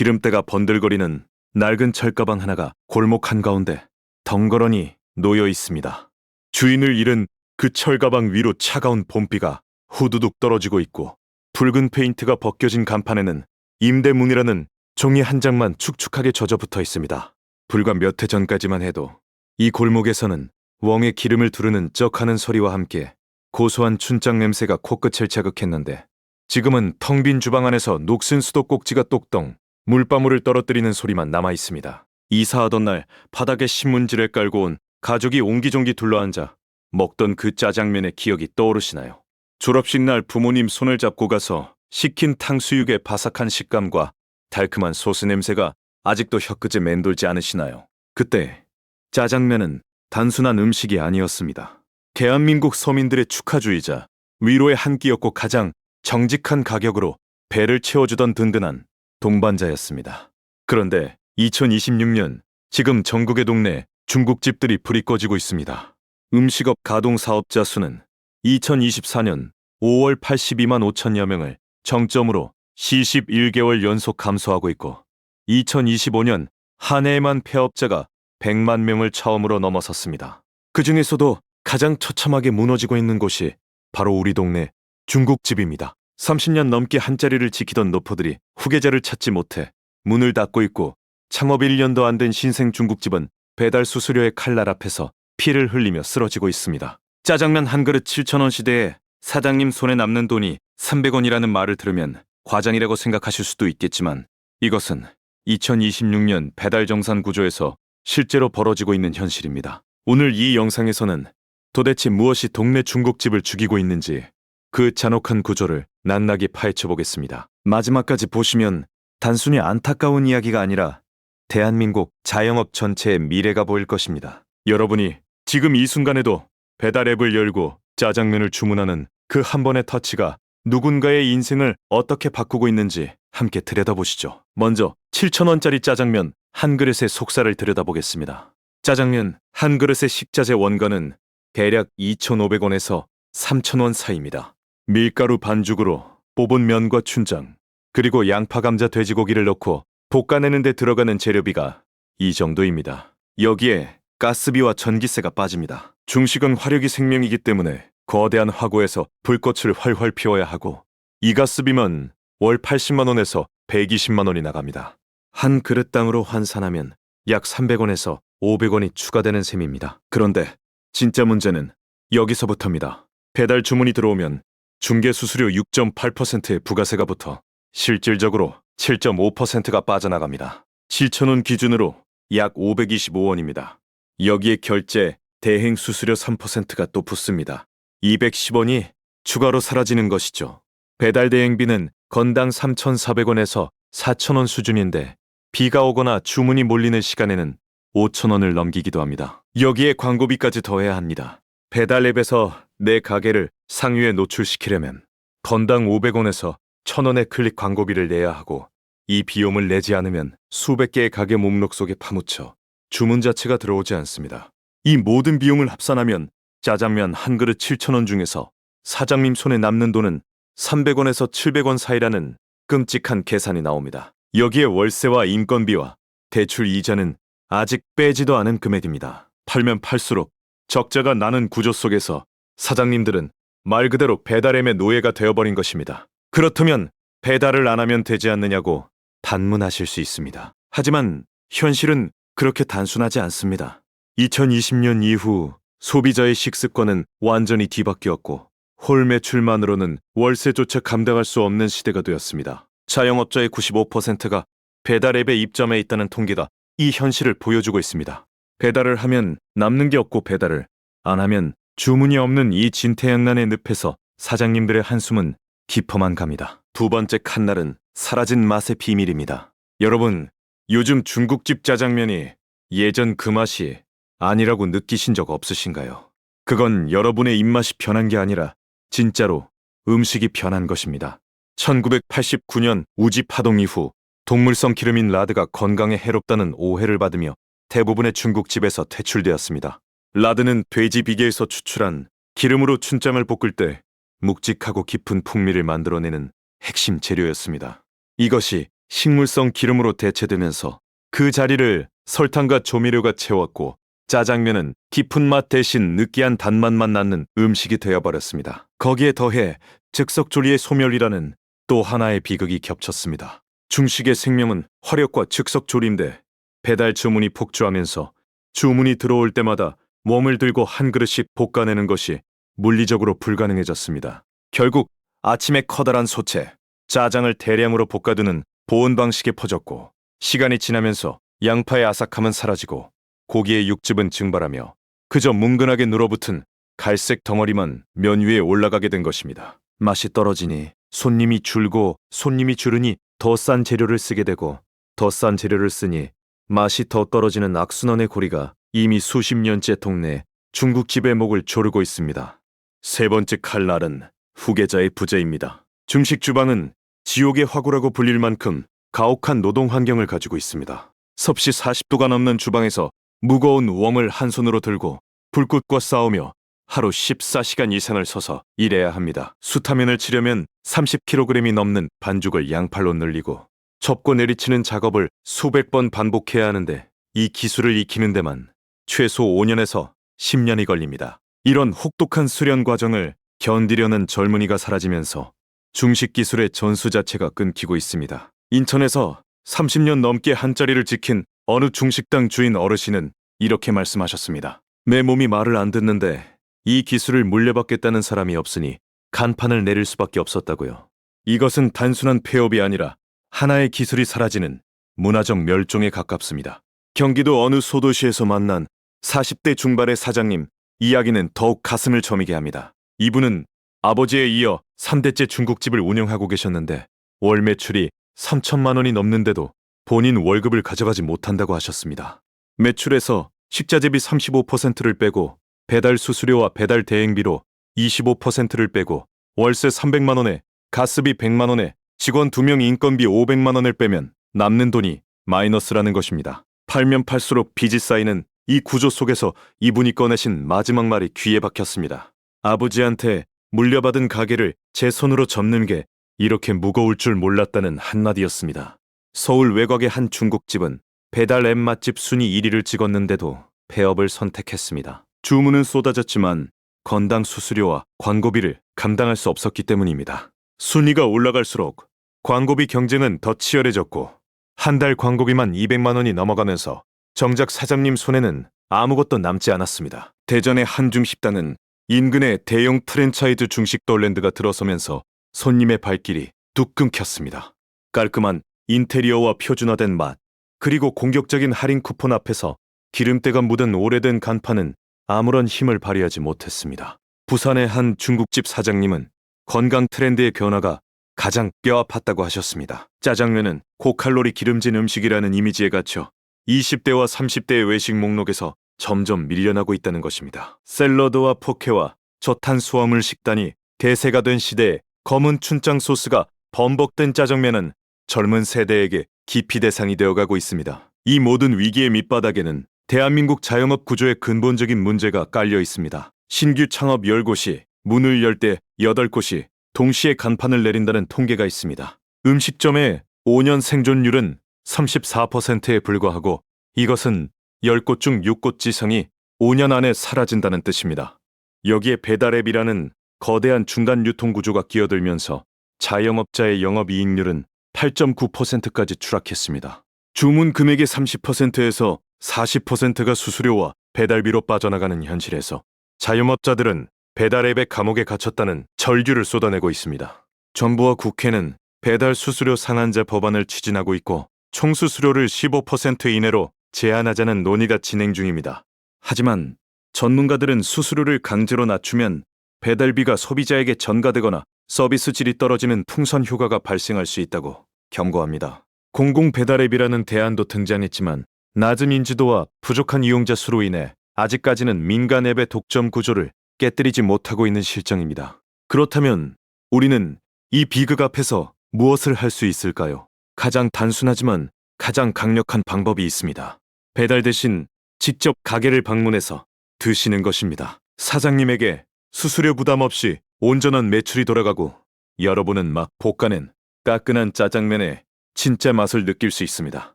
기름때가 번들거리는 낡은 철가방 하나가 골목 한가운데 덩그러니 놓여 있습니다. 주인을 잃은 그 철가방 위로 차가운 봄비가 후두둑 떨어지고 있고, 붉은 페인트가 벗겨진 간판에는 임대문이라는 종이 한 장만 축축하게 젖어 붙어 있습니다. 불과 몇 해 전까지만 해도 이 골목에서는 웡의 기름을 두르는 쩍하는 소리와 함께 고소한 춘장 냄새가 코끝을 자극했는데, 지금은 텅 빈 주방 안에서 녹슨 수도꼭지가 똑덩 물방울을 떨어뜨리는 소리만 남아 있습니다. 이사하던 날 바닥에 신문지를 깔고 온 가족이 옹기종기 둘러앉아 먹던 그 짜장면의 기억이 떠오르시나요? 졸업식 날 부모님 손을 잡고 가서 식힌 탕수육의 바삭한 식감과 달콤한 소스 냄새가 아직도 혀끝에 맴돌지 않으시나요? 그때 짜장면은 단순한 음식이 아니었습니다. 대한민국 서민들의 축하주의자, 위로의 한 끼였고 가장 정직한 가격으로 배를 채워주던 든든한 동반자였습니다. 그런데 2026년, 지금 전국의 동네 중국집들이 불이 꺼지고 있습니다. 음식업 가동 사업자 수는 2024년 5월 82만 5천여 명을 정점으로 11개월 연속 감소하고 있고, 2025년 한 해에만 폐업자가 100만 명을 처음으로 넘어섰습니다. 그 중에서도 가장 처참하게 무너지고 있는 곳이 바로 우리 동네 중국집입니다. 30년 넘게 한자리를 지키던 노포들이 후계자를 찾지 못해 문을 닫고 있고, 창업 1년도 안 된 신생 중국집은 배달 수수료의 칼날 앞에서 피를 흘리며 쓰러지고 있습니다. 짜장면 한 그릇 7,000원 시대에 사장님 손에 남는 돈이 300원이라는 말을 들으면 과장이라고 생각하실 수도 있겠지만, 이것은 2026년 배달 정산 구조에서 실제로 벌어지고 있는 현실입니다. 오늘 이 영상에서는 도대체 무엇이 동네 중국집을 죽이고 있는지 그 잔혹한 구조를 낱낱이 파헤쳐 보겠습니다. 마지막까지 보시면 단순히 안타까운 이야기가 아니라 대한민국 자영업 전체의 미래가 보일 것입니다. 여러분이 지금 이 순간에도 배달 앱을 열고 짜장면을 주문하는 그 한 번의 터치가 누군가의 인생을 어떻게 바꾸고 있는지 함께 들여다보시죠. 먼저 7,000원짜리 짜장면 한 그릇의 속살을 들여다보겠습니다. 짜장면 한 그릇의 식자재 원가는 대략 2,500원에서 3,000원 사이입니다. 밀가루 반죽으로 뽑은 면과 춘장, 그리고 양파, 감자, 돼지고기를 넣고 볶아내는 데 들어가는 재료비가 이 정도입니다. 여기에 가스비와 전기세가 빠집니다. 중식은 화력이 생명이기 때문에 거대한 화구에서 불꽃을 활활 피워야 하고, 이 가스비만 월 80만 원에서 120만 원이 나갑니다. 한 그릇당으로 환산하면 약 300원에서 500원이 추가되는 셈입니다. 그런데 진짜 문제는 여기서부터입니다. 배달 주문이 들어오면 중개 수수료 6.8%의 부가세가 붙어 실질적으로 7.5%가 빠져나갑니다. 7,000원 기준으로 약 525원입니다. 여기에 결제, 대행 수수료 3%가 또 붙습니다. 210원이 추가로 사라지는 것이죠. 배달 대행비는 건당 3,400원에서 4,000원 수준인데, 비가 오거나 주문이 몰리는 시간에는 5,000원을 넘기기도 합니다. 여기에 광고비까지 더해야 합니다. 배달 앱에서 내 가게를 상위에 노출시키려면 건당 500원에서 1,000원의 클릭 광고비를 내야 하고, 이 비용을 내지 않으면 수백 개의 가게 목록 속에 파묻혀 주문 자체가 들어오지 않습니다. 이 모든 비용을 합산하면 짜장면 한 그릇 7,000원 중에서 사장님 손에 남는 돈은 300원에서 700원 사이라는 끔찍한 계산이 나옵니다. 여기에 월세와 인건비와 대출 이자는 아직 빼지도 않은 금액입니다. 팔면 팔수록 적자가 나는 구조 속에서 사장님들은 말 그대로 배달앱의 노예가 되어버린 것입니다. 그렇다면 배달을 안 하면 되지 않느냐고 반문하실 수 있습니다. 하지만 현실은 그렇게 단순하지 않습니다. 2020년 이후 소비자의 식습관은 완전히 뒤바뀌었고, 홀 매출만으로는 월세조차 감당할 수 없는 시대가 되었습니다. 자영업자의 95%가 배달 앱에 입점해 있다는 통계가 이 현실을 보여주고 있습니다. 배달을 하면 남는 게 없고, 배달을 안 하면 주문이 없는 이 진퇴양난의 늪에서 사장님들의 한숨은 깊어만 갑니다. 두 번째 칸날은 사라진 맛의 비밀입니다. 여러분, 요즘 중국집 짜장면이 예전 그 맛이 아니라고 느끼신 적 없으신가요? 그건 여러분의 입맛이 변한 게 아니라 진짜로 음식이 변한 것입니다. 1989년 우지 파동 이후 동물성 기름인 라드가 건강에 해롭다는 오해를 받으며 대부분의 중국집에서 퇴출되었습니다. 라드는 돼지 비계에서 추출한 기름으로 춘장을 볶을 때 묵직하고 깊은 풍미를 만들어내는 핵심 재료였습니다. 이것이 식물성 기름으로 대체되면서 그 자리를 설탕과 조미료가 채웠고 짜장면은 깊은 맛 대신 느끼한 단맛만 낳는 음식이 되어버렸습니다. 거기에 더해 즉석조리의 소멸이라는 또 하나의 비극이 겹쳤습니다. 중식의 생명은 화력과 즉석조리인데 배달 주문이 폭주하면서 주문이 들어올 때마다 몸을 들고 한 그릇씩 볶아내는 것이 물리적으로 불가능해졌습니다. 결국 아침에 커다란 소채, 짜장을 대량으로 볶아두는 보온 방식에 퍼졌고 시간이 지나면서 양파의 아삭함은 사라지고 고기의 육즙은 증발하며 그저 뭉근하게 눌어붙은 갈색 덩어리만 면 위에 올라가게 된 것입니다. 맛이 떨어지니 손님이 줄고 손님이 줄으니 더 싼 재료를 쓰게 되고 더 싼 재료를 쓰니 맛이 더 떨어지는 악순환의 고리가 이미 수십 년째 동네에 중국집의 목을 조르고 있습니다. 세 번째 칼날은 후계자의 부재입니다. 중식 주방은 지옥의 화구라고 불릴 만큼 가혹한 노동 환경을 가지고 있습니다. 섭씨 40도가 넘는 주방에서 무거운 웜을 한 손으로 들고 불꽃과 싸우며 하루 14시간 이상을 서서 일해야 합니다. 수타면을 치려면 30kg이 넘는 반죽을 양팔로 늘리고 접고 내리치는 작업을 수백 번 반복해야 하는데 이 기술을 익히는 데만 최소 5년에서 10년이 걸립니다. 이런 혹독한 수련 과정을 견디려는 젊은이가 사라지면서 중식 기술의 전수 자체가 끊기고 있습니다. 인천에서 30년 넘게 한 자리를 지킨 어느 중식당 주인 어르신은 이렇게 말씀하셨습니다. 내 몸이 말을 안 듣는데 이 기술을 물려받겠다는 사람이 없으니 간판을 내릴 수밖에 없었다고요. 이것은 단순한 폐업이 아니라 하나의 기술이 사라지는 문화적 멸종에 가깝습니다. 경기도 어느 소도시에서 만난 40대 중반의 사장님 이야기는 더욱 가슴을 저미게 합니다. 이분은 아버지에 이어 3대째 중국집을 운영하고 계셨는데 월 매출이 3천만 원이 넘는데도 본인 월급을 가져가지 못한다고 하셨습니다. 매출에서 식자재비 35%를 빼고 배달 수수료와 배달 대행비로 25%를 빼고 월세 300만 원에 가스비 100만 원에 직원 2명 인건비 500만 원을 빼면 남는 돈이 마이너스라는 것입니다. 팔면 팔수록 빚이 쌓이는 이 구조 속에서 이분이 꺼내신 마지막 말이 귀에 박혔습니다. 아버지한테 물려받은 가게를 제 손으로 접는 게 이렇게 무거울 줄 몰랐다는 한마디였습니다. 서울 외곽의 한 중국집은 배달 앱 맛집 순위 1위를 찍었는데도 폐업을 선택했습니다. 주문은 쏟아졌지만 건당 수수료와 광고비를 감당할 수 없었기 때문입니다. 순위가 올라갈수록 광고비 경쟁은 더 치열해졌고 한 달 광고비만 200만 원이 넘어가면서 정작 사장님 손에는 아무것도 남지 않았습니다. 대전의 한 중식당은 인근에 대형 프랜차이즈 중식 돌랜드가 들어서면서 손님의 발길이 뚝 끊겼습니다. 깔끔한 인테리어와 표준화된 맛, 그리고 공격적인 할인 쿠폰 앞에서 기름때가 묻은 오래된 간판은 아무런 힘을 발휘하지 못했습니다. 부산의 한 중국집 사장님은 건강 트렌드의 변화가 가장 뼈아팠다고 하셨습니다. 짜장면은 고칼로리 기름진 음식이라는 이미지에 갇혀 20대와 30대의 외식 목록에서 점점 밀려나고 있다는 것입니다. 샐러드와 포케와 저탄수화물 식단이 대세가 된 시대에 검은 춘장 소스가 범벅된 짜장면은 젊은 세대에게 기피 대상이 되어가고 있습니다. 이 모든 위기의 밑바닥에는 대한민국 자영업 구조의 근본적인 문제가 깔려 있습니다. 신규 창업 10곳이 문을 열 때 8곳이 동시에 간판을 내린다는 통계가 있습니다. 음식점의 5년 생존율은 34%에 불과하고 이것은 10곳 중 6곳 지상이 5년 안에 사라진다는 뜻입니다. 여기에 배달앱이라는 거대한 중간 유통 구조가 끼어들면서 자영업자의 영업이익률은 8.9%까지 추락했습니다. 주문 금액의 30%에서 40%가 수수료와 배달비로 빠져나가는 현실에서 자영업자들은 배달앱의 감옥에 갇혔다는 절규를 쏟아내고 있습니다. 정부와 국회는 배달 수수료 상한제 법안을 추진하고 있고 총수수료를 15% 이내로 제한하자는 논의가 진행 중입니다. 하지만 전문가들은 수수료를 강제로 낮추면 배달비가 소비자에게 전가되거나 서비스 질이 떨어지는 풍선 효과가 발생할 수 있다고 경고합니다. 공공배달앱이라는 대안도 등장했지만 낮은 인지도와 부족한 이용자 수로 인해 아직까지는 민간 앱의 독점 구조를 깨뜨리지 못하고 있는 실정입니다. 그렇다면 우리는 이 비극 앞에서 무엇을 할 수 있을까요? 가장 단순하지만 가장 강력한 방법이 있습니다. 배달 대신 직접 가게를 방문해서 드시는 것입니다. 사장님에게 수수료 부담 없이 온전한 매출이 돌아가고 여러분은 막 볶아낸 따끈한 짜장면에 진짜 맛을 느낄 수 있습니다.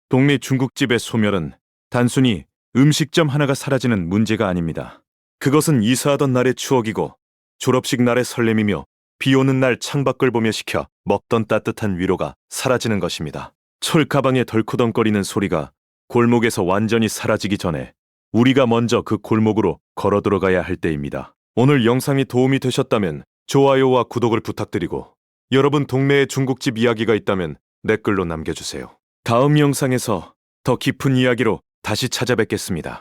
동네 중국집의 소멸은 단순히 음식점 하나가 사라지는 문제가 아닙니다. 그것은 이사하던 날의 추억이고 졸업식 날의 설렘이며 비 오는 날 창밖을 보며 시켜 먹던 따뜻한 위로가 사라지는 것입니다. 철가방의 덜커덩거리는 소리가 골목에서 완전히 사라지기 전에 우리가 먼저 그 골목으로 걸어 들어가야 할 때입니다. 오늘 영상이 도움이 되셨다면 좋아요와 구독을 부탁드리고 여러분 동네에 중국집 이야기가 있다면 댓글로 남겨주세요. 다음 영상에서 더 깊은 이야기로 다시 찾아뵙겠습니다.